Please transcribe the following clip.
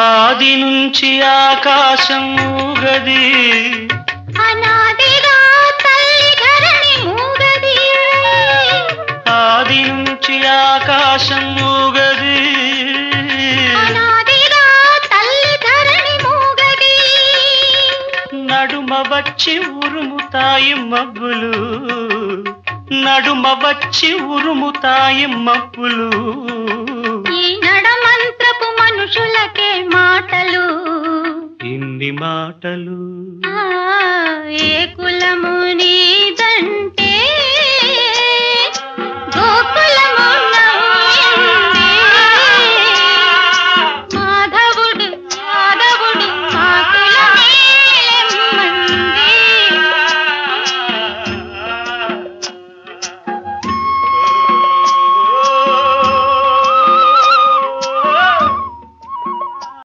ఆది నుంచి ఆకాశం ఊగది, అనాదిగా తల్లి ధరణి మూగది. ఆది నుంచి ఆకాశం ఊగది, అనాదిగా తల్లి ధరణి మూగది. నడుమ వచ్చి ఉరుముతాయి మబ్బులు, నడుమ వచ్చి ఉరుముతాయి మబ్బులు. ఈ నడమంత్రపు మనుషులకే మాటలు, ఇన్ని మాటలు ఏ కులము నీ